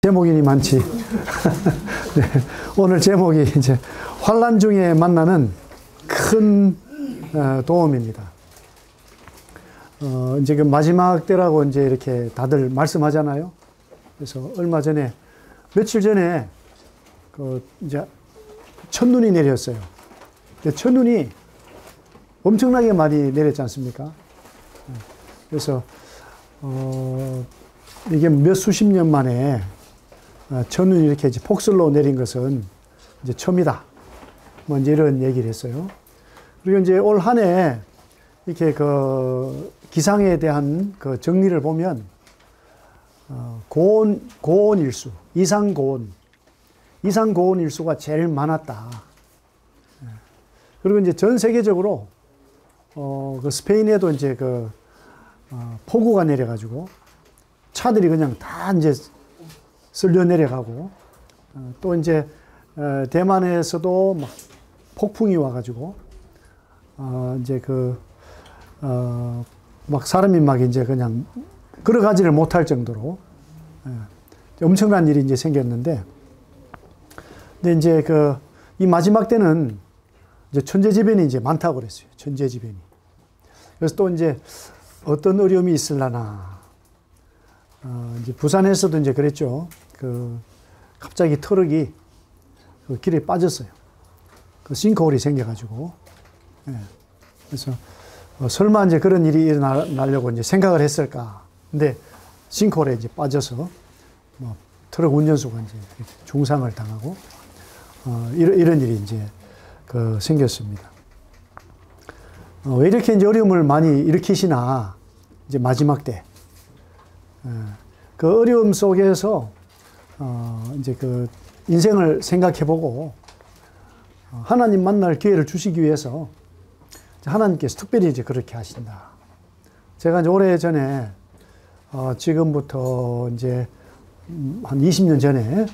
제목이 많지. 네, 오늘 제목이 이제 환난 중에 만나는 큰 도움입니다. 이제 그 마지막 때라고 이제 이렇게 다들 말씀하잖아요. 그래서 얼마 전에, 며칠 전에 이제 첫눈이 내렸어요. 첫눈이 엄청나게 많이 내렸지 않습니까? 그래서 이게 몇 수십 년 만에 첫눈이 이렇게 이제 폭설로 내린 것은 이제 처음이다. 뭐 이제 이런 얘기를 했어요. 그리고 이제 올 한 해 이렇게 그 기상에 대한 그 정리를 보면 고온 일수, 이상 고온 일수가 제일 많았다. 그리고 이제 전 세계적으로 그 스페인에도 이제 폭우가 내려가지고 차들이 그냥 다 이제 쓸려 내려가고, 또 이제 대만에서도 막 폭풍이 와가지고 이제 막 사람이 막 이제 그냥 걸어가지를 못할 정도로 엄청난 일이 이제 생겼는데, 근데 이제 이 마지막 때는 이제 천재지변이 이제 많다고 그랬어요. 천재지변이. 그래서 또 이제 어떤 어려움이 있을라나. 이제 부산에서도 이제 그랬죠. 갑자기 트럭이 길에 빠졌어요. 싱크홀이 생겨가지고. 예. 그래서 설마 이제 그런 일이 일어나려고 이제 생각을 했을까. 근데 싱크홀에 이제 빠져서 뭐 트럭 운전수가 이제 중상을 당하고 이런 일이 이제 생겼습니다. 왜 이렇게 이제 어려움을 많이 일으키시나, 이제 마지막 때. 그 어려움 속에서 이제 인생을 생각해보고 하나님 만날 기회를 주시기 위해서 하나님께서 특별히 이제 그렇게 하신다. 제가 이제 오래전에 지금부터 이제 한 20년 전에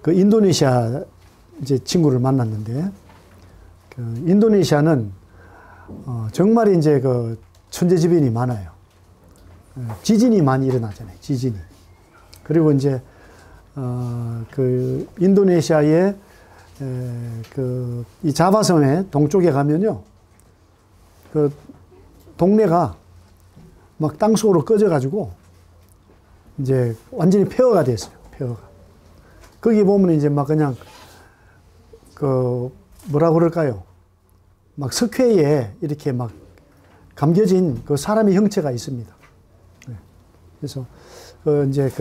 그 인도네시아 이제 친구를 만났는데, 인도네시아는 정말 이제 천재지변이 많아요. 지진이 많이 일어나잖아요. 지진이. 그리고 이제 인도네시아의 이 자바섬의 동쪽에 가면요, 동네가 막 땅속으로 꺼져가지고 이제 완전히 폐허가 됐어요. 폐허가. 거기 보면 이제 막 그냥 뭐라 그럴까요? 막 석회에 이렇게 막 감겨진 사람의 형체가 있습니다. 그래서 이제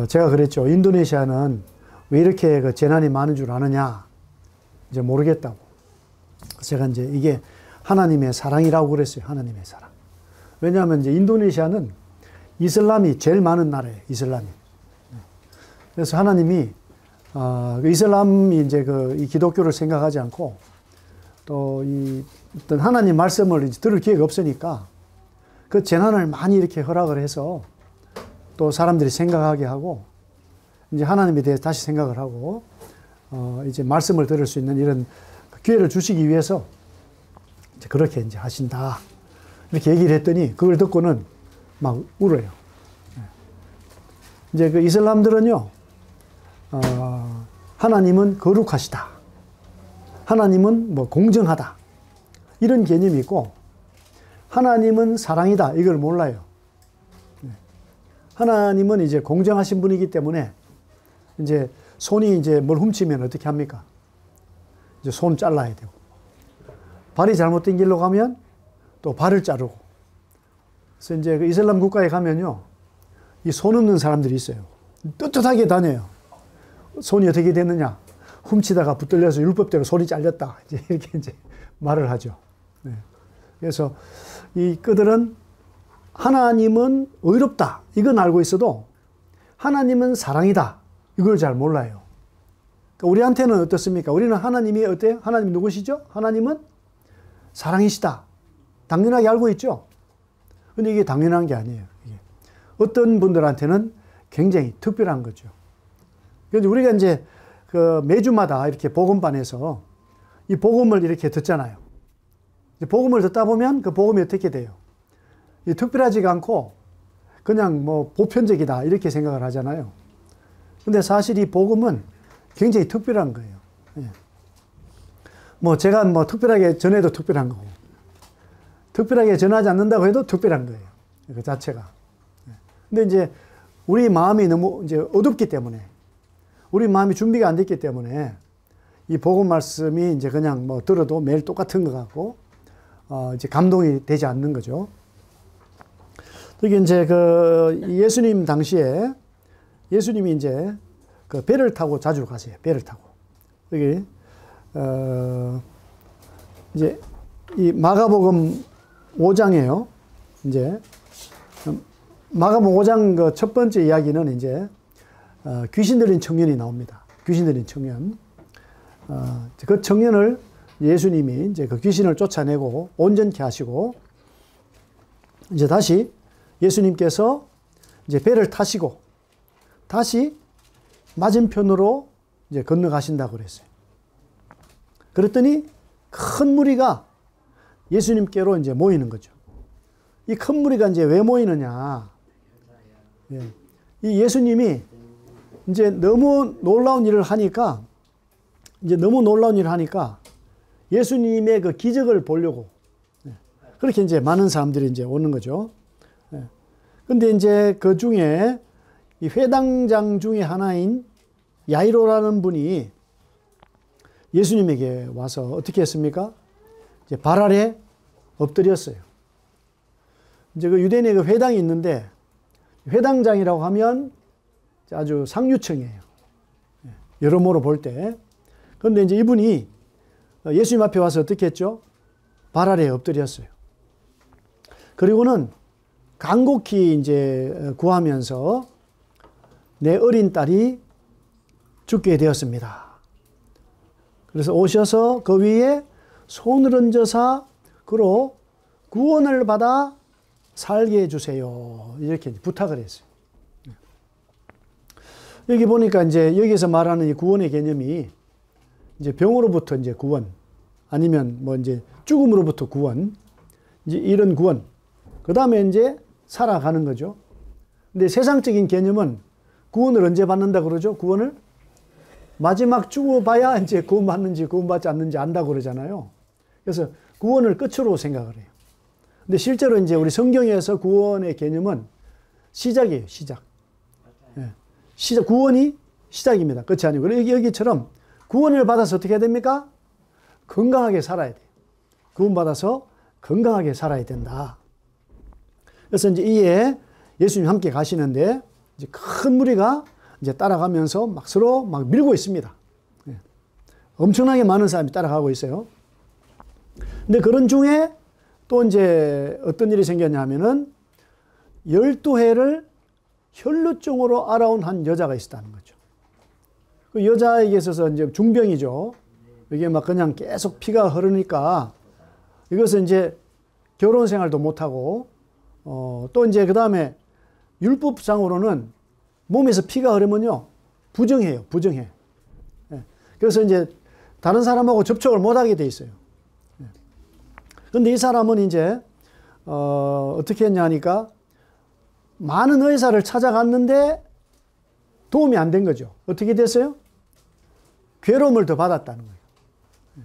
제가 그랬죠. 인도네시아는 왜 이렇게 재난이 많은 줄 아느냐? 이제 모르겠다고. 제가 이제 이게 하나님의 사랑이라고 그랬어요. 하나님의 사랑. 왜냐하면 이제 인도네시아는 이슬람이 제일 많은 나라예요. 이슬람이. 그래서 하나님이 이슬람이 이제 이 기독교를 생각하지 않고, 또 어떤 하나님 말씀을 이제 들을 기회가 없으니까 그 재난을 많이 이렇게 허락을 해서 또 사람들이 생각하게 하고, 이제 하나님에 대해서 다시 생각을 하고, 이제 말씀을 들을 수 있는 이런 기회를 주시기 위해서 이제 그렇게 이제 하신다. 이렇게 얘기를 했더니 그걸 듣고는 막 울어요. 이제 이슬람들은요, 하나님은 거룩하시다. 하나님은 뭐 공정하다. 이런 개념이 있고, 하나님은 사랑이다. 이걸 몰라요. 하나님은 이제 공정하신 분이기 때문에 이제 손이 이제 뭘 훔치면 어떻게 합니까? 이제 손 잘라야 되고, 발이 잘못된 길로 가면 또 발을 자르고. 그래서 이제 이슬람 국가에 가면요, 이 손 없는 사람들이 있어요. 떳떳하게 다녀요. 손이 어떻게 됐느냐? 훔치다가 붙들려서 율법대로 손이 잘렸다. 이렇게 이제 말을 하죠. 네. 그래서 그들은 하나님은 의롭다. 이건 알고 있어도 하나님은 사랑이다. 이걸 잘 몰라요. 그러니까 우리한테는 어떻습니까? 우리는 하나님이 어때요? 하나님이 누구시죠? 하나님은 사랑이시다. 당연하게 알고 있죠? 근데 이게 당연한 게 아니에요. 이게. 어떤 분들한테는 굉장히 특별한 거죠. 그래서 우리가 이제 매주마다 이렇게 복음반에서 이 복음을 이렇게 듣잖아요. 복음을 듣다 보면 그 복음이 어떻게 돼요? 특별하지가 않고 그냥 뭐 보편적이다 이렇게 생각을 하잖아요. 근데 사실 이 복음은 굉장히 특별한 거예요. 예. 뭐 제가 뭐 특별하게 전해도 특별한 거고, 특별하게 전하지 않는다고 해도 특별한 거예요. 그 자체가. 예. 근데 이제 우리 마음이 너무 이제 어둡기 때문에, 우리 마음이 준비가 안 됐기 때문에 이 복음 말씀이 이제 그냥 뭐 들어도 매일 똑같은 것 같고, 이제 감동이 되지 않는 거죠. 여기 이제 그 예수님 당시에 예수님이 이제 그 배를 타고 자주 가세요. 배를 타고. 여기, 이제 이 마가복음 5장이에요. 이제 마가복음 5장 그 첫 번째 이야기는 이제 귀신 들린 청년이 나옵니다. 귀신 들린 청년. 그 청년을 예수님이 이제 그 귀신을 쫓아내고 온전케 하시고, 이제 다시 예수님께서 이제 배를 타시고 다시 맞은편으로 이제 건너가신다고 그랬어요. 그랬더니 큰 무리가 예수님께로 이제 모이는 거죠. 이 큰 무리가 이제 왜 모이느냐. 예. 이 예수님이 이제 너무 놀라운 일을 하니까, 예수님의 그 기적을 보려고, 그렇게 이제 많은 사람들이 이제 오는 거죠. 근데 이제 그 중에 이 회당장 중에 하나인 야이로라는 분이 예수님에게 와서 어떻게 했습니까? 이제 발 아래 엎드렸어요. 이제 그 유대인의 그 회당이 있는데, 회당장이라고 하면 아주 상류층이에요. 여러모로 볼 때. 그런데 이제 이분이 예수님 앞에 와서 어떻게 했죠? 발 아래 엎드렸어요. 그리고는 간곡히 이제 구하면서 내 어린 딸이 죽게 되었습니다. 그래서 오셔서 그 위에 손을 얹어서 그로 구원을 받아 살게 해주세요. 이렇게 부탁을 했어요. 여기 보니까 이제 여기서 말하는 이 구원의 개념이 이제 병으로부터 이제 구원, 아니면 뭐 이제 죽음으로부터 구원, 이제 이런 구원, 그 다음에 이제 살아가는 거죠. 근데 세상적인 개념은 구원을 언제 받는다 그러죠? 구원을 마지막 죽어봐야 이제 구원받는지 구원받지 않는지 안다고 그러잖아요. 그래서 구원을 끝으로 생각을 해요. 근데 실제로 이제 우리 성경에서 구원의 개념은 시작이에요, 시작. 예. 구원이 시작입니다. 끝이 아니고. 여기처럼 구원을 받아서 어떻게 해야 됩니까? 건강하게 살아야 돼요. 구원받아서 건강하게 살아야 된다. 그래서 이제 이에 예수님 함께 가시는데, 이제 큰 무리가 이제 따라가면서 막 서로 막 밀고 있습니다. 예. 엄청나게 많은 사람이 따라가고 있어요. 근데 그런 중에 또 이제 어떤 일이 생겼냐 하면은 12해를 혈루증으로 앓아온 한 여자가 있었다는 거죠. 그 여자에게 있어서 이제 중병이죠. 이게 막 그냥 계속 피가 흐르니까 이것은 이제 결혼 생활도 못하고, 또 이제 그 다음에 율법상으로는 몸에서 피가 흐르면요, 부정해요. 부정해. 예. 그래서 이제 다른 사람하고 접촉을 못하게 돼 있어요. 예. 근데 이 사람은 이제, 어떻게 했냐 하니까 많은 의사를 찾아갔는데 도움이 안 된 거죠. 어떻게 됐어요? 괴로움을 더 받았다는 거예요. 예.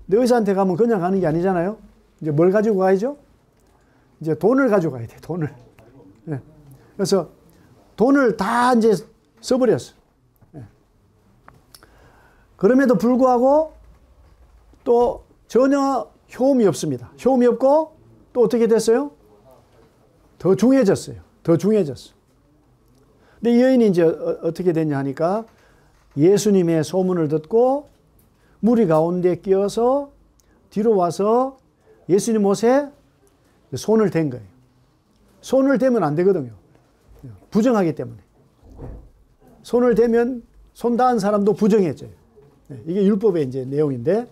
근데 의사한테 가면 그냥 가는 게 아니잖아요. 이제 뭘 가지고 가야죠? 이제 돈을 가지고 가야 돼, 돈을. 예. 그래서 돈을 다 이제 써버렸어. 예. 그럼에도 불구하고 또 전혀 효험이 없습니다. 효험이 없고 또 어떻게 됐어요? 더 중해졌어요. 더 중해졌어. 근데 이 여인이 이제 어떻게 됐냐 하니까 예수님의 소문을 듣고 무리 가운데 끼어서 뒤로 와서 예수님 옷에 손을 댄 거예요. 손을 대면 안 되거든요. 부정하기 때문에. 손을 대면 손 닿은 사람도 부정해져요. 이게 율법의 이제 내용인데,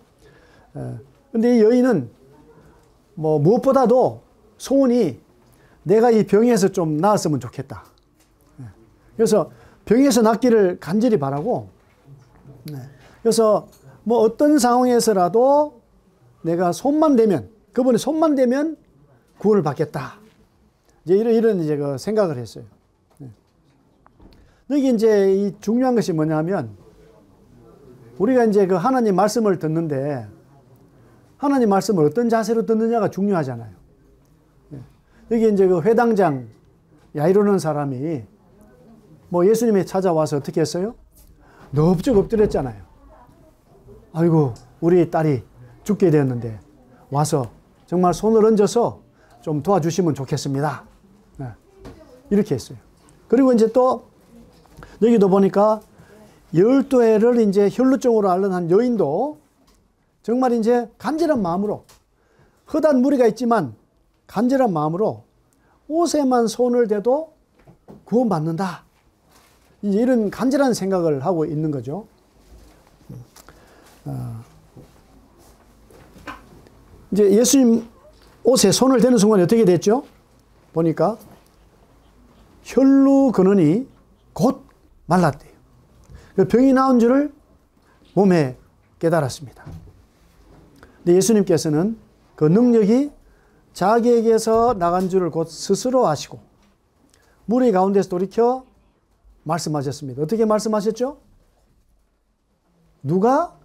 근데 이 여인은 뭐 무엇보다도 소원이 내가 이 병에서 좀 나았으면 좋겠다. 그래서 병에서 낫기를 간절히 바라고, 그래서 뭐 어떤 상황에서라도 내가 손만 대면, 그분의 손만 대면 구원을 받겠다. 이제 이런 이제 그 생각을 했어요. 여기 이제 이 중요한 것이 뭐냐면 우리가 이제 그 하나님 말씀을 듣는데 하나님 말씀을 어떤 자세로 듣느냐가 중요하잖아요. 여기 이제 그 회당장 야이로는 사람이 뭐 예수님이 찾아와서 어떻게 했어요? 넙죽 엎드렸잖아요. 아이고, 우리 딸이 죽게 되었는데 와서 정말 손을 얹어서 좀 도와주시면 좋겠습니다. 이렇게 했어요. 그리고 이제 또 여기도 보니까 12해를 이제 혈루증으로 앓는 한 여인도 정말 이제 간절한 마음으로 허다한 무리가 있지만 간절한 마음으로 옷에만 손을 대도 구원받는다. 이제 이런 간절한 생각을 하고 있는 거죠. 이제 예수님 옷에 손을 대는 순간 어떻게 됐죠? 보니까 혈루 근원이 곧 말랐대요. 병이 나온 줄을 몸에 깨달았습니다. 근데 예수님께서는 그 능력이 자기에게서 나간 줄을 곧 스스로 아시고 무리 가운데서 돌이켜 말씀하셨습니다. 어떻게 말씀하셨죠? 누가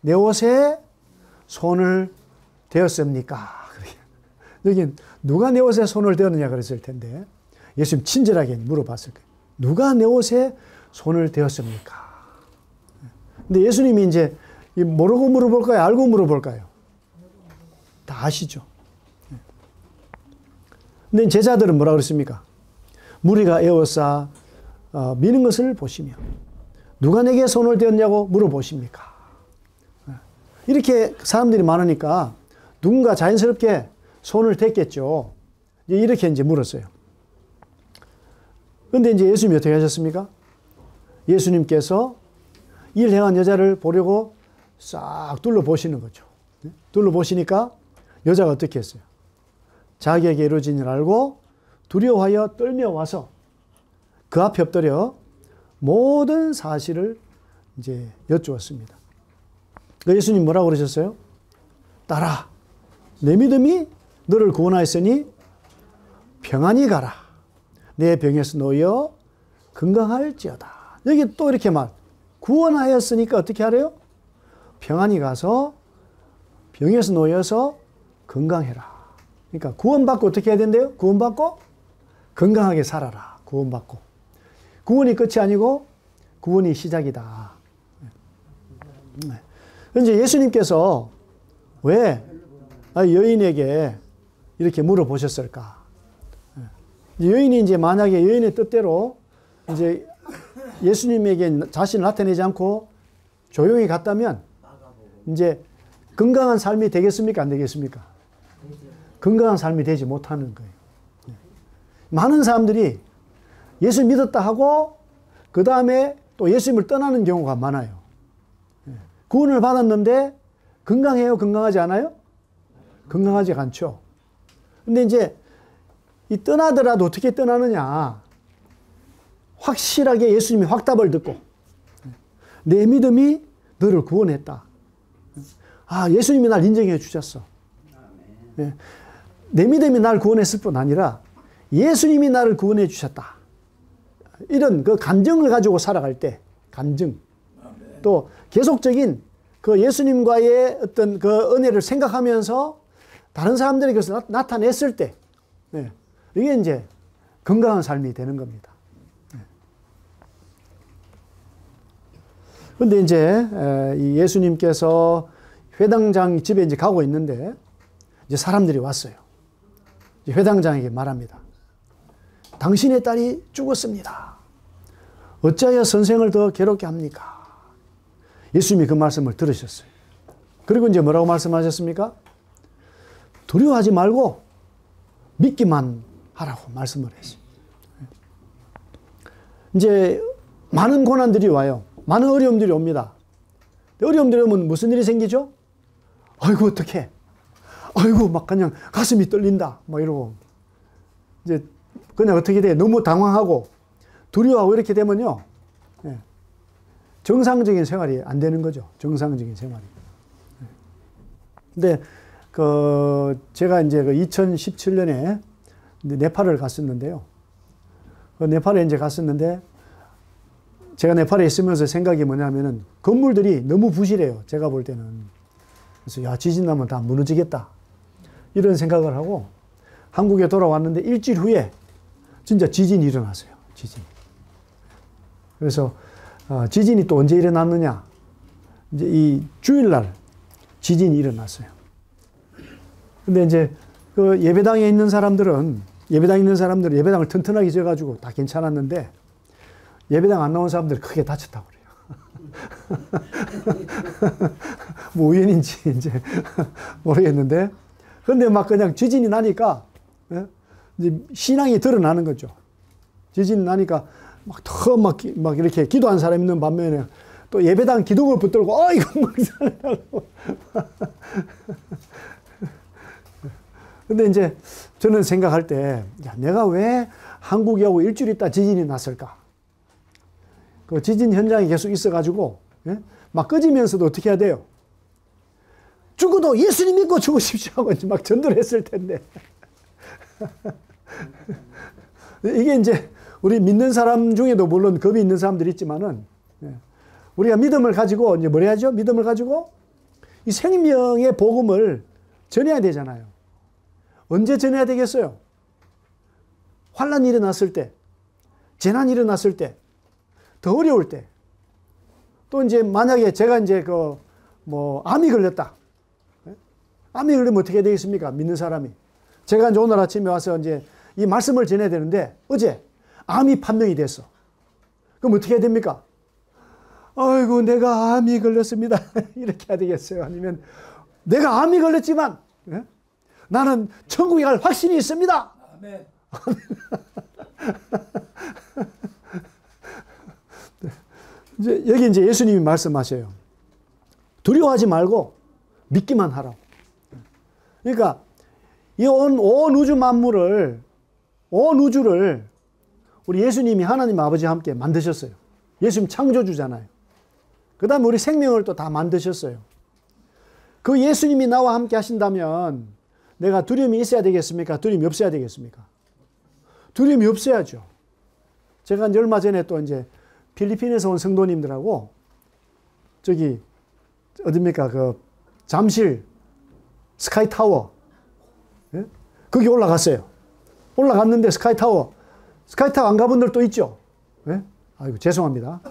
내 옷에 손을 대었습니까? 여긴 누가 내 옷에 손을 대었느냐 그랬을 텐데 예수님 친절하게 물어봤을 거예요. 누가 내 옷에 손을 대었습니까? 근데 예수님이 이제 모르고 물어볼까요? 알고 물어볼까요? 다 아시죠? 근데 제자들은 뭐라 그랬습니까? 무리가 에워싸 미는 것을 보시며 누가 내게 손을 대었냐고 물어보십니까? 이렇게 사람들이 많으니까 누군가 자연스럽게 손을 댔겠죠. 이렇게 이제 물었어요. 그런데 이제 예수님이 어떻게 하셨습니까? 예수님께서 일 행한 여자를 보려고 싹 둘러보시는 거죠. 둘러보시니까 여자가 어떻게 했어요? 자기에게 이루어진 일 알고 두려워하여 떨며 와서 그 앞에 엎드려 모든 사실을 이제 여쭈었습니다. 예수님 뭐라고 그러셨어요? 딸아, 내 믿음이 너를 구원하였으니 평안히 가라. 내 병에서 놓여 건강할지어다. 여기 또 이렇게 구원하였으니까 어떻게 하래요? 평안히 가서 병에서 놓여서 건강해라. 그러니까 구원받고 어떻게 해야 된대요? 구원받고 건강하게 살아라. 구원받고. 구원이 끝이 아니고 구원이 시작이다. 이제 예수님께서 왜 여인에게 이렇게 물어보셨을까? 여인이 이제 만약에 여인의 뜻대로 이제 예수님에게 자신을 나타내지 않고 조용히 갔다면 이제 건강한 삶이 되겠습니까? 안 되겠습니까? 건강한 삶이 되지 못하는 거예요. 많은 사람들이 예수 믿었다 하고 그 다음에 또 예수님을 떠나는 경우가 많아요. 구원을 받았는데 건강해요? 건강하지 않아요? 건강하지 않죠. 근데 이제 이 떠나더라도 어떻게 떠나느냐. 확실하게 예수님이 확답을 듣고 내 믿음이 너를 구원했다. 아, 예수님이 날 인정해 주셨어. 내 믿음이 날 구원했을 뿐 아니라 예수님이 나를 구원해 주셨다. 이런 그 감정을 가지고 살아갈 때, 감정. 또 계속적인 그 예수님과의 어떤 그 은혜를 생각하면서 다른 사람들에게 그것을 나타냈을 때, 이게 이제 건강한 삶이 되는 겁니다. 그런데 이제 이 예수님께서 회당장 집에 이제 가고 있는데 이제 사람들이 왔어요. 이제 회당장에게 말합니다. 당신의 딸이 죽었습니다. 어찌하여 선생을 더 괴롭게 합니까? 예수님이 그 말씀을 들으셨어요. 그리고 이제 뭐라고 말씀하셨습니까? 두려워하지 말고 믿기만 하라고 말씀을 했어요. 이제 많은 고난들이 와요. 많은 어려움들이 옵니다. 어려움들이 오면 무슨 일이 생기죠? 아이고, 어떡해. 아이고, 막 그냥 가슴이 떨린다. 막 이러고. 이제 그냥 어떻게 돼? 너무 당황하고 두려워하고 이렇게 되면요. 정상적인 생활이 안 되는 거죠. 정상적인 생활이. 근데 제가 이제 2017년에 네팔을 갔었는데요. 네팔에 이제 갔었는데 제가 네팔에 있으면서 생각이 뭐냐면은 건물들이 너무 부실해요. 제가 볼 때는. 그래서 야, 지진 나면 다 무너지겠다. 이런 생각을 하고 한국에 돌아왔는데 일주일 후에 진짜 지진이 일어났어요. 지진. 그래서 지진이 또 언제 일어났느냐? 이제 이 주일날 지진이 일어났어요. 근데 이제 그 예배당에 있는 사람들은 예배당을 튼튼하게 지어가지고 다 괜찮았는데 예배당 안 나온 사람들 크게 다쳤다고 그래요. 뭐 우연인지 이제 모르겠는데. 근데 막 그냥 지진이 나니까 이제 신앙이 드러나는 거죠. 지진이 나니까 막 이렇게 기도한 사람 있는 반면에 또 예배당 기둥을 붙들고 이거 막 살라고. 근데 이제 저는 생각할 때 야, 내가 왜 한국에 오고 일주일 있다 지진이 났을까? 그 지진 현장에 계속 있어가지고 막 꺼지면서도 어떻게 해야 돼요? 죽어도 예수님 믿고 죽으십시오 하고 막 전도를 했을 텐데. 이게 이제 우리 믿는 사람 중에도 물론 겁이 있는 사람들이 있지만은 우리가 믿음을 가지고 이제 뭘 해야죠? 믿음을 가지고 이 생명의 복음을 전해야 되잖아요. 언제 전해야 되겠어요? 환난이 일어났을 때, 재난이 일어났을 때, 더 어려울 때, 또 이제 만약에 제가 이제 암이 걸렸다. 암이 걸리면 어떻게 되겠습니까? 믿는 사람이. 제가 이제 오늘 아침에 와서 이제 이 말씀을 전해야 되는데 어제 암이 판명이 됐어. 그럼 어떻게 해야 됩니까? 아이고, 내가 암이 걸렸습니다. 이렇게 해야 되겠어요? 아니면 내가 암이 걸렸지만 나는 천국에 갈 확신이 있습니다. 아멘. 여기 이제 예수님이 말씀하셔요. 두려워하지 말고 믿기만 하라고. 그러니까 이 온 우주 만물을, 온 우주를 우리 예수님이 하나님 아버지와 함께 만드셨어요. 예수님 창조주잖아요. 그 다음에 우리 생명을 또 다 만드셨어요. 그 예수님이 나와 함께 하신다면 내가 두려움이 있어야 되겠습니까? 두려움이 없어야 되겠습니까? 두려움이 없어야죠. 제가 이제 얼마 전에 또 이제 필리핀에서 온 성도님들하고 저기 어딥니까? 그 잠실 스카이타워. 예? 거기 올라갔어요. 올라갔는데 스카이타워 안 가본 분들 또 있죠? 예? 아이고, 죄송합니다.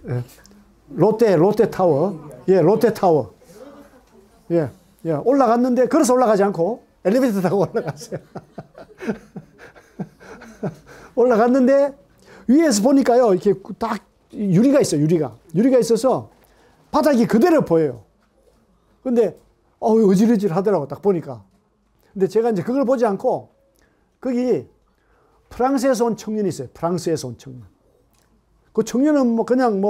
예. 롯데타워. 예, 롯데타워. 예, 예. 올라갔는데, 걸어서 올라가지 않고, 엘리베이터 타고 올라갔어요. 올라갔는데, 위에서 보니까요, 이렇게 딱 유리가 있어요, 유리가 있어서 바닥이 그대로 보여요. 근데, 어질어질 하더라고, 딱 보니까. 근데 제가 이제 그걸 보지 않고, 거기 프랑스에서 온 청년이 있어요. 프랑스에서 온 청년. 그 청년은 그냥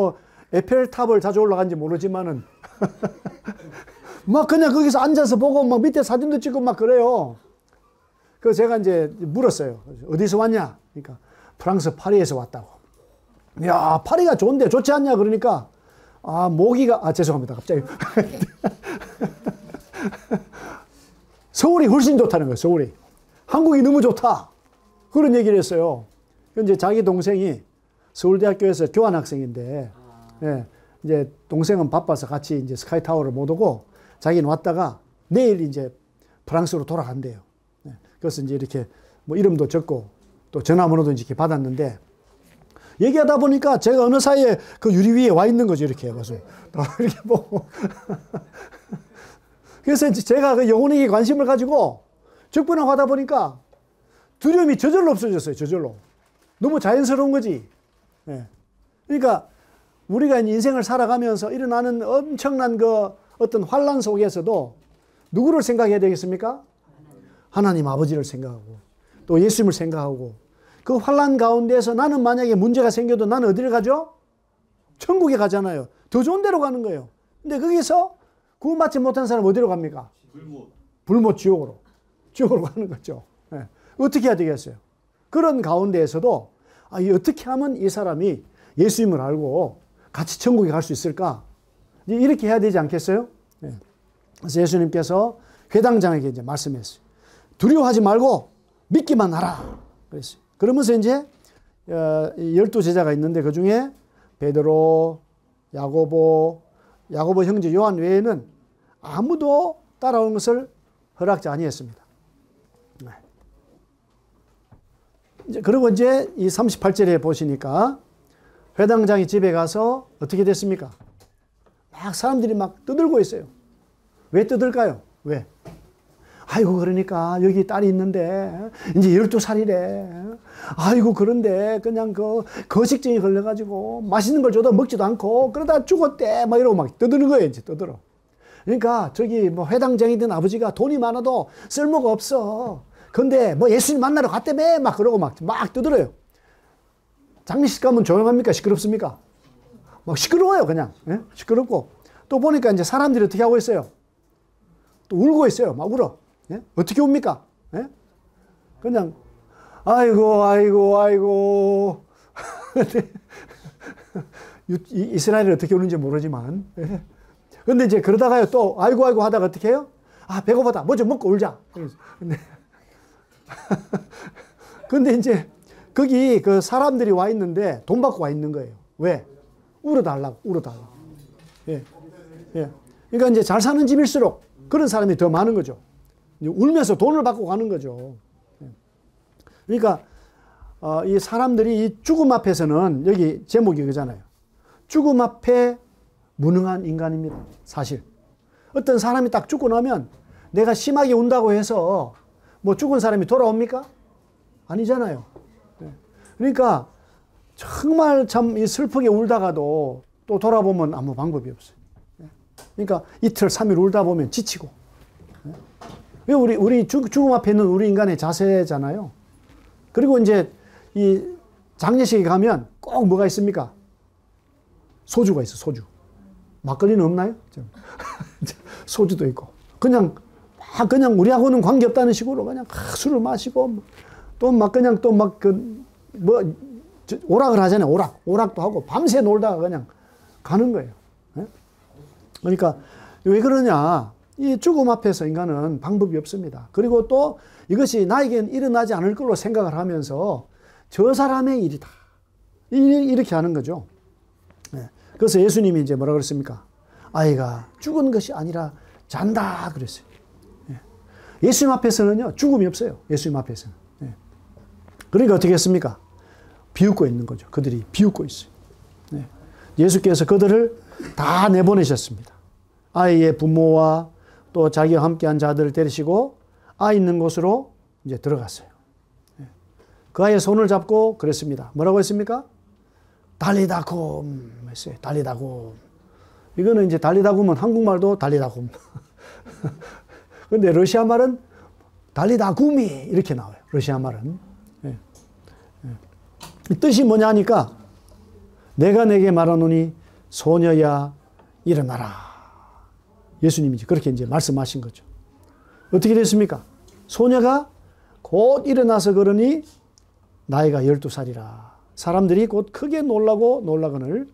에펠탑을 자주 올라간지 모르지만은, 막 그냥 거기서 앉아서 보고 막 밑에 사진도 찍고 막 그래요. 그래서 제가 이제 물었어요. 어디서 왔냐? 그러니까 프랑스 파리에서 왔다고. 야, 파리가 좋은데 좋지 않냐? 그러니까, 모기가, 죄송합니다. 갑자기. 서울이 훨씬 좋다는 거예요, 서울이. 한국이 너무 좋다. 그런 얘기를 했어요. 이제 자기 동생이 서울대학교에서 교환학생인데, 예, 이제 동생은 바빠서 같이 이제 스카이타워를 못 오고, 자기는 왔다가 내일 이제 프랑스로 돌아간대요. 예, 그래서 이제 이렇게 이름도 적고, 또 전화번호도 이렇게 받았는데, 얘기하다 보니까 제가 어느 사이에 그 유리 위에 와 있는 거죠, 이렇게. 그래서 이렇게 보고. 그래서 제가 그 영혼에게 관심을 가지고 적분하고 하다 보니까 두려움이 저절로 없어졌어요, 저절로. 너무 자연스러운 거지. 예. 그러니까 우리가 인생을 살아가면서 일어나는 엄청난 그 어떤 환란 속에서도 누구를 생각해야 되겠습니까? 하나님 아버지를 생각하고 또 예수님을 생각하고 그 환란 가운데서 나는 만약에 문제가 생겨도 나는 어디를 가죠? 천국에 가잖아요. 더 좋은 데로 가는 거예요. 근데 거기서 구원받지 못한 사람 어디로 갑니까? 불못 지옥으로 가는 거죠. 네. 어떻게 해야 되겠어요? 그런 가운데에서도 어떻게 하면 이 사람이 예수님을 알고 같이 천국에 갈 수 있을까? 이렇게 해야 되지 않겠어요? 네. 그래서 예수님께서 회당장에게 이제 말씀했어요. 두려워하지 말고 믿기만 하라. 그랬어요. 그러면서 이제 12제자가 있는데 그 중에 베드로, 야고보 형제 요한 외에는 아무도 따라오는 것을 허락지 아니했습니다. 그리고 이제 이 38절에 보시니까 회당장이 집에 가서 어떻게 됐습니까? 막 사람들이 막 떠들고 있어요. 왜 떠들까요? 왜? 아이고, 그러니까 여기 딸이 있는데 이제 12살이래. 아이고, 그런데 그냥 거식증이 걸려가지고 맛있는 걸 줘도 먹지도 않고 그러다 죽었대. 막 이러고 막 떠드는 거예요. 이제 떠들어. 그러니까 저기 뭐 회당장이든 아버지가 돈이 많아도 쓸모가 없어. 근데 뭐 예수님 만나러 갔다며 막 그러고 막 떠들어요. 장례식 가면 조용합니까? 시끄럽습니까? 막 시끄러워요, 그냥. 예? 시끄럽고. 또 보니까 이제 사람들이 어떻게 하고 있어요? 또 울고 있어요. 막 울어. 예? 어떻게 웁니까? 예? 그냥, 아이고. 이스라엘은 어떻게 우는지 모르지만. 예? 근데 이제 그러다가요, 또, 아이고 하다가 어떻게 해요? 아, 배고프다. 뭐 좀 먹고 울자. 근데 이제, 거기 그 사람들이 와 있는데 돈 받고 와 있는 거예요. 왜? 울어달라고. 예. 그러니까 이제 잘 사는 집일수록 그런 사람이 더 많은 거죠. 울면서 돈을 받고 가는 거죠. 그러니까 이 사람들이 이 죽음 앞에서는 여기 제목이 그잖아요. 죽음 앞에 무능한 인간입니다. 사실. 어떤 사람이 딱 죽고 나면 내가 심하게 운다고 해서 뭐 죽은 사람이 돌아옵니까? 아니잖아요. 그러니까 정말 참 슬프게 울다가도 또 돌아보면 아무 방법이 없어요. 그러니까 이틀, 3일 울다 보면 지치고. 우리 죽음 앞에 있는 우리 인간의 자세잖아요. 그리고 이제 이 장례식에 가면 꼭 뭐가 있습니까? 소주가 있어, 소주. 막걸리는 없나요? 소주도 있고. 그냥 우리하고는 관계없다는 식으로 그냥 술을 마시고 또 막 그냥 또 막 오락을 하잖아요. 오락도 하고 밤새 놀다가 그냥 가는 거예요. 그러니까 왜 그러냐? 이 죽음 앞에서 인간은 방법이 없습니다. 그리고 또 이것이 나에겐 일어나지 않을 걸로 생각을 하면서 저 사람의 일이다. 이렇게 하는 거죠. 그래서 예수님이 이제 뭐라 그랬습니까? 아이가 죽은 것이 아니라 잔다 그랬어요. 예수님 앞에서는요, 죽음이 없어요. 예수님 앞에서는. 그러니까 어떻게 했습니까? 비웃고 있는 거죠. 그들이 비웃고 있어요. 예수께서 그들을 다 내보내셨습니다. 아이의 부모와 또 자기와 함께한 자들을 데리시고 아이 있는 곳으로 이제 들어갔어요. 그 아이의 손을 잡고 그랬습니다. 뭐라고 했습니까? 달리다쿰 했어요. 달리다쿰. 이거는 이제 달리다쿰은 한국말도 달리다쿰. 근데 러시아 말은 달리다쿰이 이렇게 나와요. 러시아 말은. 이 뜻이 뭐냐 하니까 내가 내게 말하노니 소녀야 일어나라. 예수님이 그렇게 이제 말씀하신 거죠. 어떻게 됐습니까? 소녀가 곧 일어나서 걸으니 나이가 12살이라. 사람들이 곧 크게 놀라거늘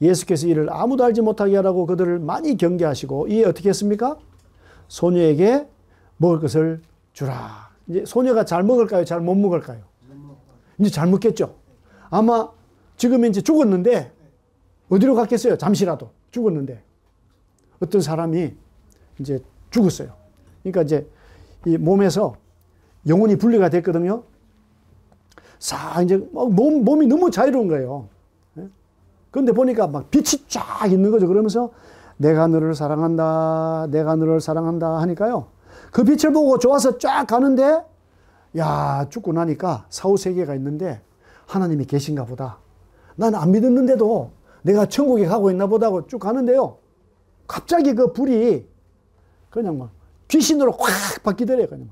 예수께서 이를 아무도 알지 못하게 하라고 그들을 많이 경계하시고 이에 어떻게 했습니까? 소녀에게 먹을 것을 주라. 이제 소녀가 잘 먹을까요? 잘 못 먹을까요? 이제 잘 먹겠죠. 아마 지금 이제 죽었는데 어디로 갔겠어요? 잠시라도 죽었는데 어떤 사람이 이제 죽었어요. 그러니까 이제 이 몸에서 영혼이 분리가 됐거든요. 이제 몸이 너무 자유로운 거예요. 그런데 보니까 막 빛이 쫙 있는 거죠. 그러면서 내가 너를 사랑한다, 내가 너를 사랑한다 하니까요. 그 빛을 보고 좋아서 쫙 가는데 야, 죽고 나니까 사후세계가 있는데 하나님이 계신가 보다. 난 안 믿었는데도 내가 천국에 가고 있나 보다 하고 쭉 가는데요. 갑자기 그 불이 그냥 막 귀신으로 확 바뀌더래요. 그냥.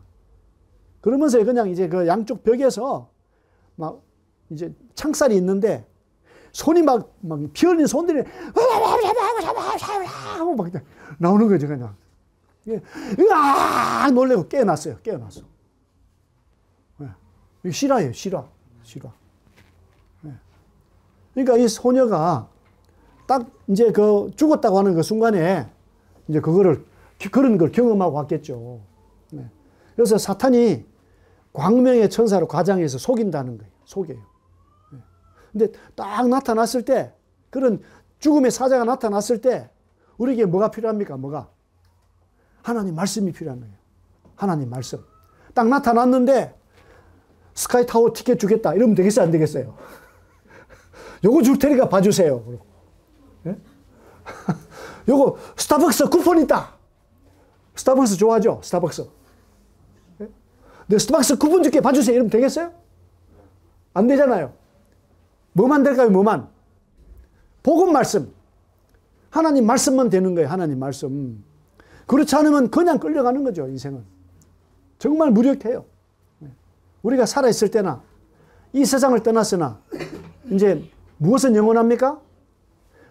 그러면서 그냥 이제 그 양쪽 벽에서 막 이제 창살이 있는데 손이 막 피 흘린 손들이 하고 막 나오는 거죠. 그냥. 으아! 놀래고 깨어났어요. 이거 실화예요, 실화. 그러니까 이 소녀가 딱 이제 그 죽었다고 하는 그 순간에 이제 그런 걸 경험하고 왔겠죠. 그래서 사탄이 광명의 천사로 가장해서 속인다는 거예요. 속여요. 근데 딱 나타났을 때, 그런 죽음의 사자가 나타났을 때 우리에게 뭐가 필요합니까? 뭐가? 하나님 말씀이 필요한 거예요. 하나님 말씀. 딱 나타났는데 스카이타워 티켓 주겠다 이러면 되겠어요? 안 되겠어요? 요거 줄 테니까 봐주세요. 네? 요거 스타벅스 쿠폰 있다. 스타벅스 좋아하죠? 스타벅스. 네? 내 스타벅스 쿠폰 줄게 봐주세요. 이러면 되겠어요? 안 되잖아요. 뭐만 될까요? 뭐만? 복음 말씀. 하나님 말씀만 되는 거예요. 하나님 말씀. 그렇지 않으면 그냥 끌려가는 거죠. 인생은. 정말 무력해요. 우리가 살아있을 때나 이 세상을 떠났으나 이제 무엇은 영원합니까?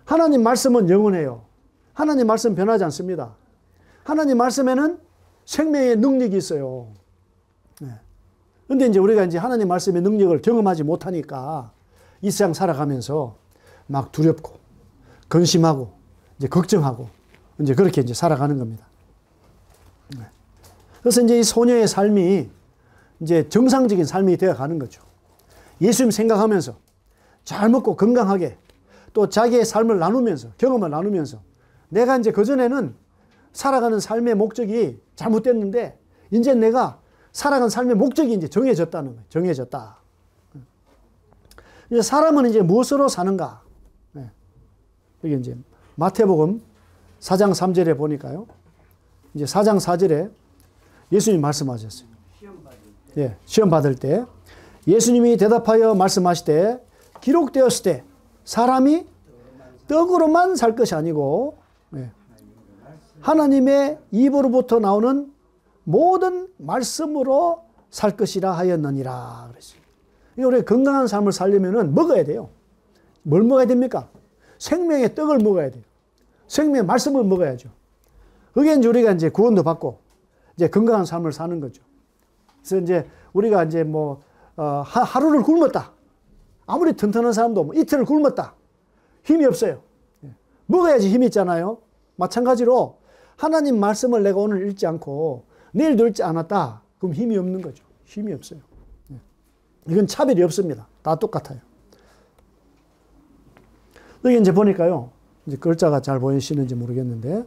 하나님 말씀은 영원해요. 하나님 말씀 변하지 않습니다. 하나님 말씀에는 생명의 능력이 있어요. 그런데 이제 우리가 이제 하나님 말씀의 능력을 경험하지 못하니까 이 세상 살아가면서 막 두렵고 근심하고 이제 걱정하고 이제 그렇게 이제 살아가는 겁니다. 그래서 이제 이 소녀의 삶이 이제 정상적인 삶이 되어 가는 거죠. 예수님 생각하면서 잘 먹고 건강하게 또 자기의 삶을 나누면서 경험을 나누면서 내가 이제 그전에는 살아가는 삶의 목적이 잘못됐는데 이제 내가 살아가는 삶의 목적이 이제 정해졌다는 거예요. 정해졌다. 이제 사람은 이제 무엇으로 사는가? 여기 이제 마태복음 4장 3절에 보니까요. 이제 4장 4절에 예수님 말씀하셨어요. 시험 받을 때 예수님이 대답하여 말씀하시되 기록되었을 때 사람이 떡으로만 살 것이 아니고 하나님의 입으로부터 나오는 모든 말씀으로 살 것이라 하였느니라 그랬어요. 우리 건강한 삶을 살려면 먹어야 돼요. 뭘 먹어야 됩니까? 생명의 떡을 먹어야 돼요. 생명의 말씀을 먹어야죠. 그게 이제 우리가 이제 구원도 받고 이제 건강한 삶을 사는 거죠. 그래서 이제 우리가 이제 뭐 하루를 굶었다. 아무리 튼튼한 사람도 뭐 이틀을 굶었다. 힘이 없어요. 먹어야지 힘이 있잖아요. 마찬가지로 하나님 말씀을 내가 오늘 읽지 않고 내일도 읽지 않았다. 그럼 힘이 없는 거죠. 힘이 없어요. 이건 차별이 없습니다. 다 똑같아요. 여기 이제 보니까요. 이제 글자가 잘 보이시는지 모르겠는데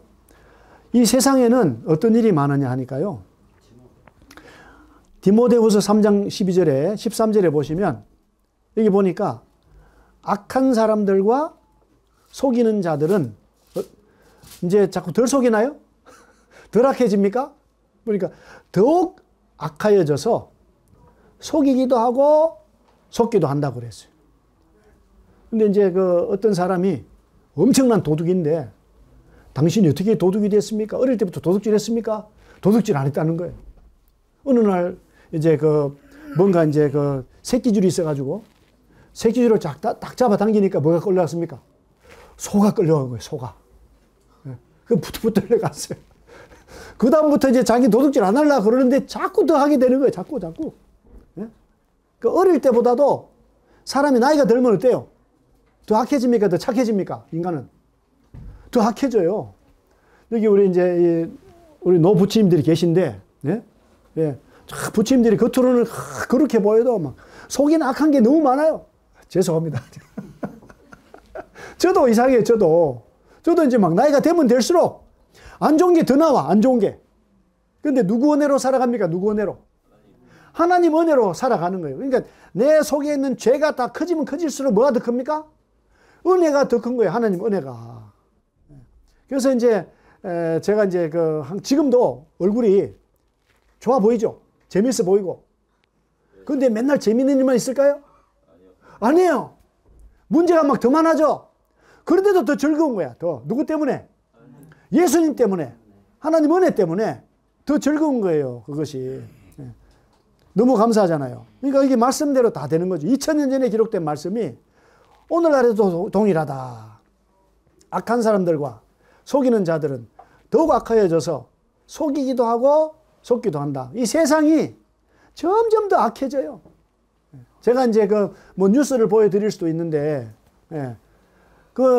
이 세상에는 어떤 일이 많으냐 하니까요. 디모데후서 3장 12절에 13절에 보시면 여기 보니까 악한 사람들과 속이는 자들은 이제 자꾸 덜 속이나요? 덜 악해집니까? 그러니까 더욱 악하여져서 속이기도 하고 속기도 한다고 그랬어요. 근데 이제 그 어떤 사람이 엄청난 도둑인데 당신이 어떻게 도둑이 됐습니까? 어릴 때부터 도둑질 했습니까? 도둑질 안 했다는 거예요. 어느 날 이제 그 뭔가 이제 그 새끼줄이 있어가지고 새끼줄을 딱 잡아 당기니까 뭐가 끌려갔습니까? 소가 끌려간 거예요, 소가. 그 부들부들 끌려갔어요. 그다음부터 이제 자기 도둑질 안 하려고 그러는데 자꾸 더 하게 되는 거예요, 자꾸. 그 어릴 때보다도 사람이 나이가 들면 어때요? 더 악해집니까? 더 착해집니까? 인간은? 더 악해져요. 여기 우리 이제 우리 노부치님들이 계신데, 부치님들이 겉으로는 그렇게 보여도 막 속에는 악한 게 너무 많아요. 죄송합니다. 저도 이상해요, 저도 이제 막 나이가 되면 될수록 안 좋은 게 더 나와, 안 좋은 게. 근데 누구 은혜로 살아갑니까? 누구 은혜로? 하나님 은혜로 살아가는 거예요. 그러니까 내 속에 있는 죄가 다 커지면 커질수록 뭐가 더 큽니까? 은혜가 더 큰 거예요, 하나님 은혜가. 그래서 이제 제가 이제 지금도 얼굴이 좋아 보이죠? 재밌어 보이고. 근데 맨날 재밌는 일만 있을까요? 아니에요. 문제가 막 더 많아져. 그런데도 더 즐거운 거야. 더. 누구 때문에? 예수님 때문에. 하나님 은혜 때문에 더 즐거운 거예요. 그것이. 너무 감사하잖아요. 그러니까 이게 말씀대로 다 되는 거죠. 2000년 전에 기록된 말씀이 오늘날에도 동일하다. 악한 사람들과 속이는 자들은 더욱 악하여져서 속이기도 하고 속기도 한다. 이 세상이 점점 더 악해져요. 제가 이제 뭐 뉴스를 보여드릴 수도 있는데,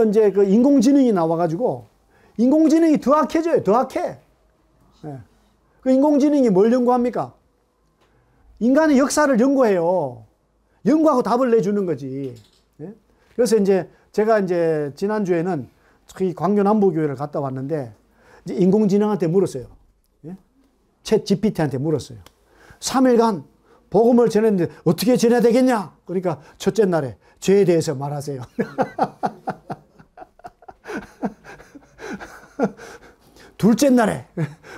이제 인공지능이 나와가지고, 인공지능이 더 악해져요. 더 악해. 그 인공지능이 뭘 연구합니까? 인간의 역사를 연구해요. 연구하고 답을 내주는 거지. 예? 그래서 이제 제가 이제 지난주에는 저기 광교 남부교회를 갔다 왔는데 이제 인공지능한테 물었어요. 예? 챗 GPT한테 물었어요. 3일간 복음을 전했는데 어떻게 전해야 되겠냐? 그러니까 첫째 날에 죄에 대해서 말하세요. 둘째 날에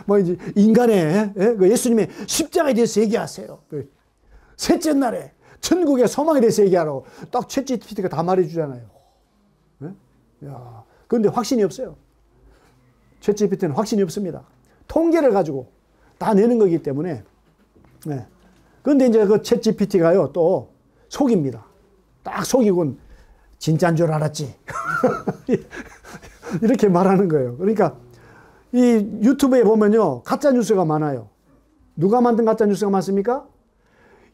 뭐 이제 인간의 예수님의 십자가에 대해서 얘기하세요. 셋째 날에 천국의 소망에 대해서 얘기하라고 딱 챗 GPT가 다 말해주잖아요. 야, 그런데 확신이 없어요. 챗 GPT는 확신이 없습니다. 통계를 가지고 다 내는 거기 때문에. 네. 그런데 이제 그 챗 GPT가요 또 속입니다. 딱 속이곤 진짜인 줄 알았지. 이렇게 말하는 거예요. 그러니까 이 유튜브에 보면요 가짜 뉴스가 많아요. 누가 만든 가짜 뉴스가 많습니까?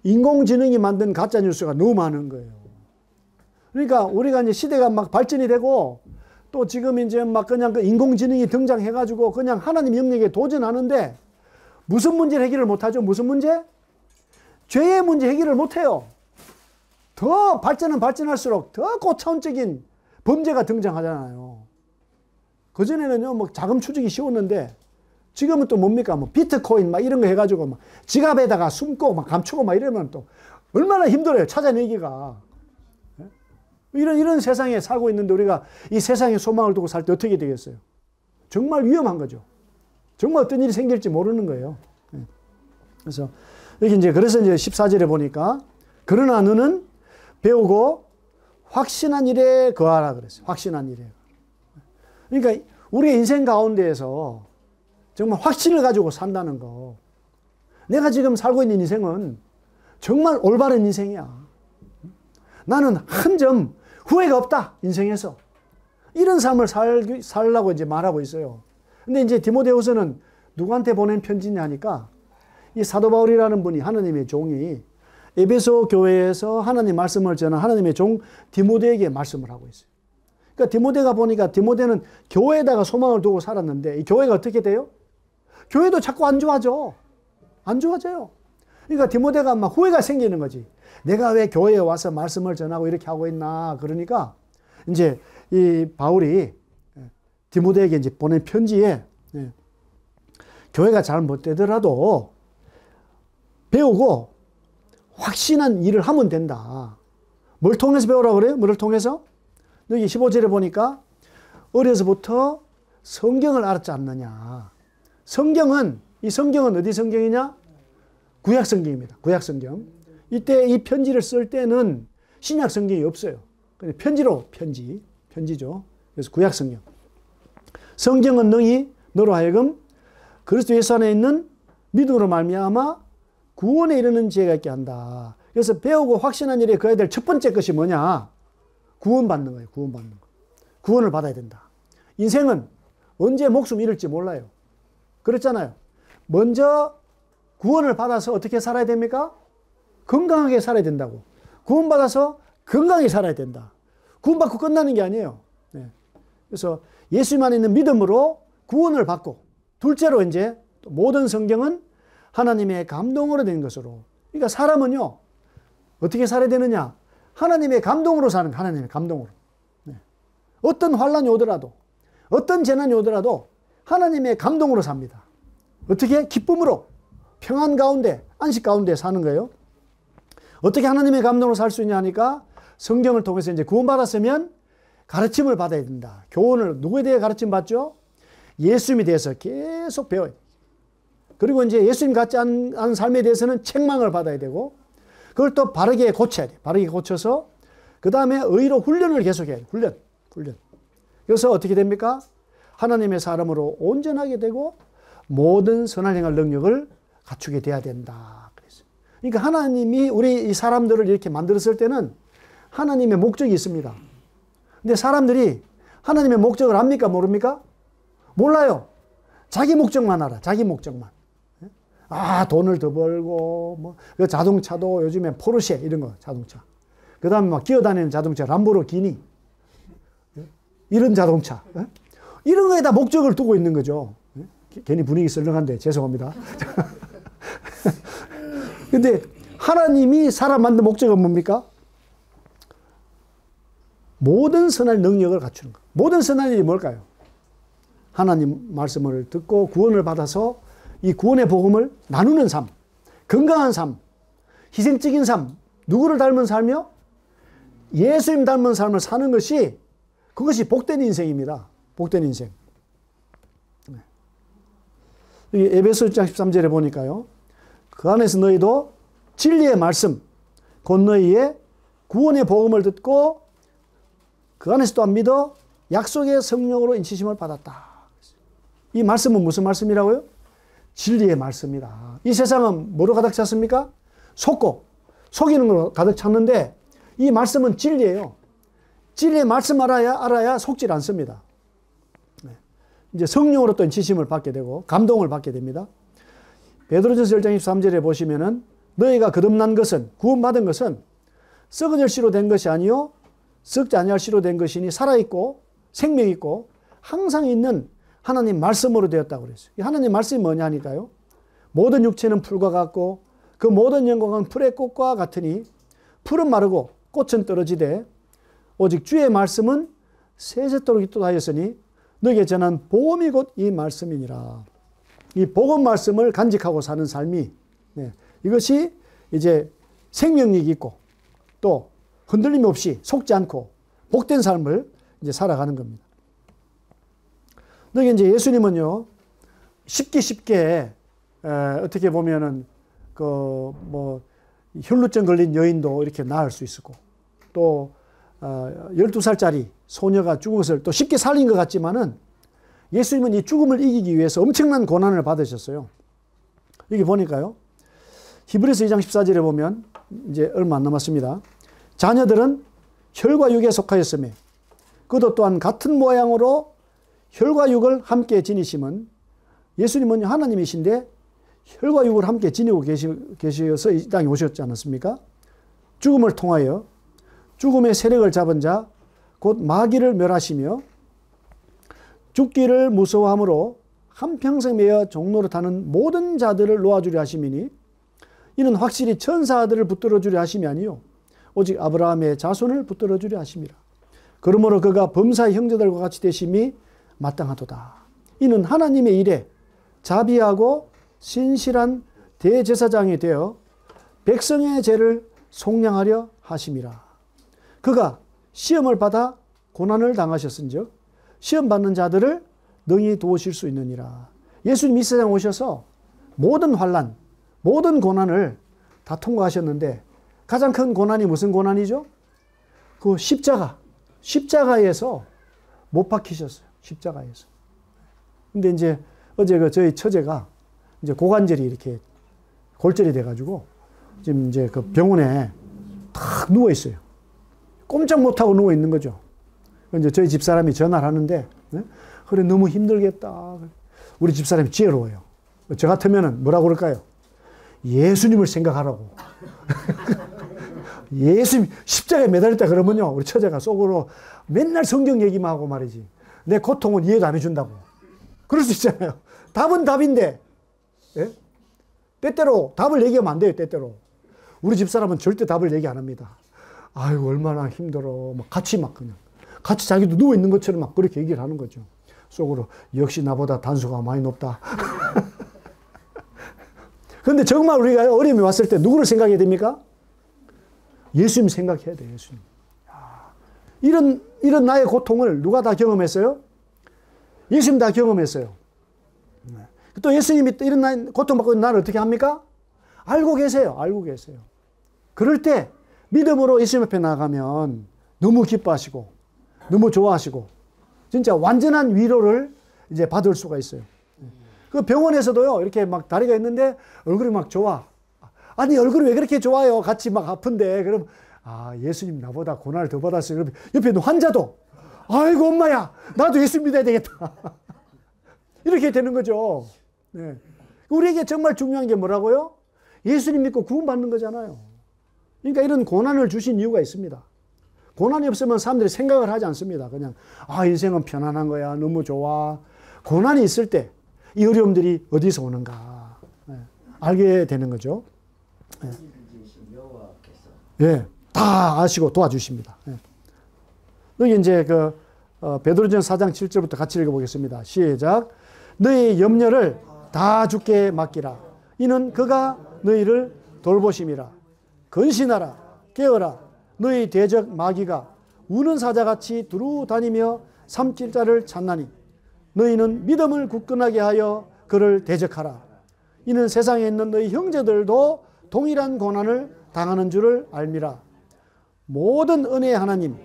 인공지능이 만든 가짜 뉴스가 너무 많은 거예요. 그러니까 우리가 이제 시대가 막 발전이 되고 또 지금 이제 막 그냥 그 인공지능이 등장해가지고 그냥 하나님 영역에 도전하는데 무슨 문제를 해결을 못하죠? 무슨 문제? 죄의 문제 해결을 못해요. 더 발전은 발전할수록 더 고차원적인 범죄가 등장하잖아요. 그전에는요, 뭐 자금 추적이 쉬웠는데 지금은 또 뭡니까? 뭐 비트코인 막 이런 거 해가지고 막 지갑에다가 숨고 막 감추고 막 이러면 또 얼마나 힘들어요. 찾아내기가. 이런 세상에 살고 있는데 우리가 이 세상에 소망을 두고 살 때 어떻게 되겠어요? 정말 위험한 거죠. 정말 어떤 일이 생길지 모르는 거예요. 그래서 여기 이제 그래서 이제 14절에 보니까 그러나 너는 배우고 확신한 일에 거하라 그랬어요. 확신한 일에. 그러니까 우리의 인생 가운데에서 정말 확신을 가지고 산다는 거. 내가 지금 살고 있는 인생은 정말 올바른 인생이야. 나는 한 점 후회가 없다. 인생에서. 이런 삶을 살라고 이제 말하고 있어요. 근데 이제 디모데후서는 누구한테 보낸 편지냐 하니까 이 사도 바울이라는 분이 하나님의 종이 에베소 교회에서 하나님 말씀을 전한 하나님의 종 디모데에게 말씀을 하고 있어요. 그러니까 디모데가 보니까 디모데는 교회에다가 소망을 두고 살았는데 이 교회가 어떻게 돼요? 교회도 자꾸 안 좋아져. 안 좋아져요. 그러니까 디모데가 막 후회가 생기는 거지. 내가 왜 교회에 와서 말씀을 전하고 이렇게 하고 있나. 그러니까 이제 이 바울이 디모데에게 이제 보낸 편지에 교회가 잘못되더라도 배우고 확신한 일을 하면 된다. 뭘 통해서 배우라고 그래요? 뭐를 통해서? 여기 15절에 보니까 어려서부터 성경을 알았지 않느냐. 이 성경은 어디 성경이냐? 구약 성경입니다. 구약 성경. 이때 이 편지를 쓸 때는 신약 성경이 없어요. 편지죠. 그래서 구약 성경. 성경은 능히 너로 하여금 그리스도 예수 안에 있는 믿음으로 말미암아 구원에 이르는 지혜가 있게 한다. 그래서 배우고 확신한 일에 그어야 될 첫 번째 것이 뭐냐? 구원받는 거예요. 구원받는 거. 구원을 받아야 된다. 인생은 언제 목숨 잃을지 몰라요. 그렇잖아요. 먼저 구원을 받아서 어떻게 살아야 됩니까? 건강하게 살아야 된다고. 구원받아서 건강하게 살아야 된다. 구원받고 끝나는 게 아니에요. 네. 그래서 예수님 안에 있는 믿음으로 구원을 받고 둘째로 이제 모든 성경은 하나님의 감동으로 된 것으로. 그러니까 사람은요. 어떻게 살아야 되느냐? 하나님의 감동으로 사는 거예요. 하나님의 감동으로. 네. 어떤 환란이 오더라도 어떤 재난이 오더라도 하나님의 감동으로 삽니다. 어떻게? 기쁨으로 평안 가운데 안식 가운데 사는 거예요. 어떻게 하나님의 감동으로 살 수 있냐 하니까 성경을 통해서 이제 구원받았으면 가르침을 받아야 된다. 교훈을 누구에 대해 가르침 받죠? 예수님에 대해서 계속 배워야 돼요. 그리고 이제 예수님 같지 않은 삶에 대해서는 책망을 받아야 되고 그걸 또 바르게 고쳐야 돼요. 바르게 고쳐서 그 다음에 의로 훈련을 계속해야 돼요. 훈련. 그래서 어떻게 됩니까? 하나님의 사람으로 온전하게 되고 모든 선을 행할 능력을 갖추게 돼야 된다. 그랬어요. 그러니까 하나님이 우리 이 사람들을 이렇게 만들었을 때는 하나님의 목적이 있습니다. 근데 사람들이 하나님의 목적을 압니까? 모릅니까? 몰라요. 자기 목적만 알아. 자기 목적만. 아, 돈을 더 벌고, 뭐, 자동차도 요즘에 포르쉐, 이런 거, 자동차. 그 다음에 막 기어다니는 자동차, 람보르기니. 이런 자동차. 이런 거에다 목적을 두고 있는 거죠. 괜히 분위기 썰렁한데, 죄송합니다. 근데 하나님이 사람 만든 목적은 뭡니까? 모든 선할 능력을 갖추는 것. 모든 선할 일이 뭘까요? 하나님 말씀을 듣고 구원을 받아서 이 구원의 복음을 나누는 삶, 건강한 삶, 희생적인 삶, 누구를 닮은 삶이요? 예수님 닮은 삶을 사는 것이, 그것이 복된 인생입니다. 복된 인생. 에베소 1장 13절에 보니까요, 그 안에서 너희도 진리의 말씀, 곧 너희의 구원의 복음을 듣고 그 안에서 또한 믿어 약속의 성령으로 인치심을 받았다. 이 말씀은 무슨 말씀이라고요? 진리의 말씀이다. 이 세상은 뭐로 가득 찼습니까? 속고 속이는 걸로 가득 찼는데 이 말씀은 진리예요. 진리의 말씀 알아야 속질 않습니다. 이제 성령으로 또 인치심을 받게 되고 감동을 받게 됩니다. 베드로전서 1장 23절에 보시면은 너희가 거듭난 것은, 구원받은 것은 썩어질 씨로 된 것이 아니요 썩지 아니할 씨로 된 것이니 살아있고 생명 있고 항상 있는 하나님 말씀으로 되었다고 그랬어요. 이 하나님 말씀이 뭐냐니까요. 모든 육체는 풀과 같고 그 모든 영광은 풀의 꽃과 같으니 풀은 마르고 꽃은 떨어지되 오직 주의 말씀은 세세토록 있도다 하였으니 너에게 전한 복음이 곧 이 말씀이니라. 이 복음 말씀을 간직하고 사는 삶이, 이것이 이제 생명력이 있고 또 흔들림 없이 속지 않고 복된 삶을 이제 살아가는 겁니다. 근데 이제 예수님은요, 쉽게 어떻게 보면은 혈루증 걸린 여인도 이렇게 나을 수 있었고, 또 12살짜리 소녀가 죽은 것을 또 쉽게 살린 것 같지만은 예수님은 이 죽음을 이기기 위해서 엄청난 고난을 받으셨어요. 여기 보니까요, 히브리서 2장 14절에 보면 이제 얼마 안 남았습니다. 자녀들은 혈과 육에 속하였으며 그도 또한 같은 모양으로 혈과 육을 함께 지니심은, 예수님은 하나님이신데 혈과 육을 함께 지니고 계셔서 이 땅에 오셨지 않았습니까? 죽음을 통하여 죽음의 세력을 잡은 자 곧 마귀를 멸하시며 죽기를 무서워함으로 한평생 매여 종로로 타는 모든 자들을 놓아주려 하심이니 이는 확실히 천사들을 붙들어 주려 하심이 아니요 오직 아브라함의 자손을 붙들어 주려 하심이라. 그러므로 그가 범사의 형제들과 같이 되심이 마땅하도다. 이는 하나님의 일에 자비하고 신실한 대제사장이 되어 백성의 죄를 속량하려 하심이라. 그가 시험을 받아 고난을 당하셨은즉 시험 받는 자들을 능히 도우실 수 있느니라. 예수님 이 세상 오셔서 모든 환난, 모든 고난을 다 통과하셨는데 가장 큰 고난이 무슨 고난이죠? 그 십자가에서 못 박히셨어요. 십자가에서. 근데 이제 어제 저희 처제가 이제 고관절이 이렇게 골절이 돼가지고 지금 이제 그 병원에 탁 누워 있어요. 꼼짝 못하고 누워 있는 거죠. 이제 저희 집사람이 전화를 하는데, 그래, 너무 힘들겠다. 우리 집사람이 지혜로워요. 저 같으면은 뭐라고 그럴까요? 예수님을 생각하라고. 예수님, 십자가에 매달렸다 그러면요, 우리 처제가 속으로 맨날 성경 얘기만 하고 말이지. 내 고통은 이해도 안 해준다고. 그럴 수 있잖아요. 답은 답인데, 예? 때때로 답을 얘기하면 안 돼요, 때때로. 우리 집사람은 절대 답을 얘기 안 합니다. 아유, 얼마나 힘들어. 같이 자기도 누워있는 것처럼 막 그렇게 얘기를 하는 거죠. 속으로, 역시 나보다 단수가 많이 높다. 그런데 정말 우리가 어려움이 왔을 때 누구를 생각해야 됩니까? 예수님 생각해야 돼요, 예수님. 이런 나의 고통을 누가 다 경험했어요? 예수님 다 경험했어요. 또 예수님이 또 이런 나의 고통받고 있는 나를 어떻게 합니까? 알고 계세요. 알고 계세요. 그럴 때 믿음으로 예수님 앞에 나가면 너무 기뻐하시고 너무 좋아하시고 진짜 완전한 위로를 이제 받을 수가 있어요. 그 병원에서도요, 이렇게 막 다리가 있는데 얼굴이 막 좋아. 아니, 얼굴이 왜 그렇게 좋아요? 같이 막 아픈데. 그럼, 예수님 나보다 고난을 더 받았어요. 그럼 옆에 있는 환자도, 아이고, 엄마야, 나도 예수 믿어야 되겠다. 이렇게 되는 거죠. 네. 우리에게 정말 중요한 게 뭐라고요? 예수님 믿고 구원받는 거잖아요. 그러니까 이런 고난을 주신 이유가 있습니다. 고난이 없으면 사람들이 생각을 하지 않습니다. 그냥, 인생은 편안한 거야. 너무 좋아. 고난이 있을 때 이 어려움들이 어디서 오는가 알게 되는 거죠. 예, 다 아시고 도와주십니다. 예. 여기 이제 베드로전 4장 7절부터 같이 읽어보겠습니다. 시작. 너희 염려를 다 주께 맡기라. 이는 그가 너희를 돌보심이라. 근신하라. 깨어라. 너희 대적 마귀가 우는 사자같이 두루 다니며 삼킬 자를 찾나니 너희는 믿음을 굳건하게 하여 그를 대적하라. 이는 세상에 있는 너희 형제들도 동일한 고난을 당하는 줄을 알미라. 모든 은혜의 하나님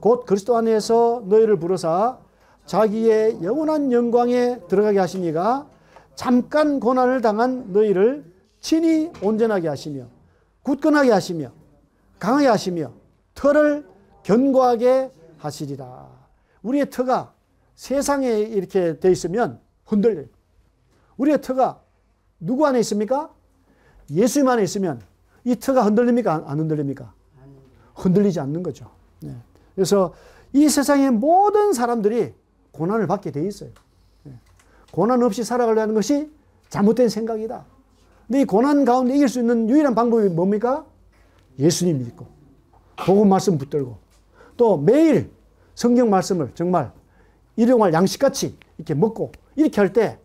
곧 그리스도 안에서 너희를 부르사 자기의 영원한 영광에 들어가게 하시니가 잠깐 고난을 당한 너희를 친히 온전하게 하시며 굳건하게 하시며 강하게 하시며 터를 견고하게 하시리라. 우리의 터가 세상에 이렇게 돼 있으면 흔들려요. 우리의 터가 누구 안에 있습니까? 예수님 안에 있으면 이 터가 흔들립니까? 안 흔들립니까? 흔들리지 않는 거죠. 네. 그래서 이 세상의 모든 사람들이 고난을 받게 돼 있어요. 네. 고난 없이 살아가려는 것이 잘못된 생각이다. 근데 이 고난 가운데 이길 수 있는 유일한 방법이 뭡니까? 예수님 믿고 복음 말씀 붙들고 또 매일 성경 말씀을 정말 일용할 양식같이 이렇게 먹고 이렇게 할 때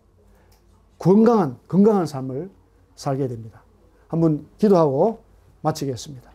건강한 삶을 살게 됩니다. 한번 기도하고 마치겠습니다.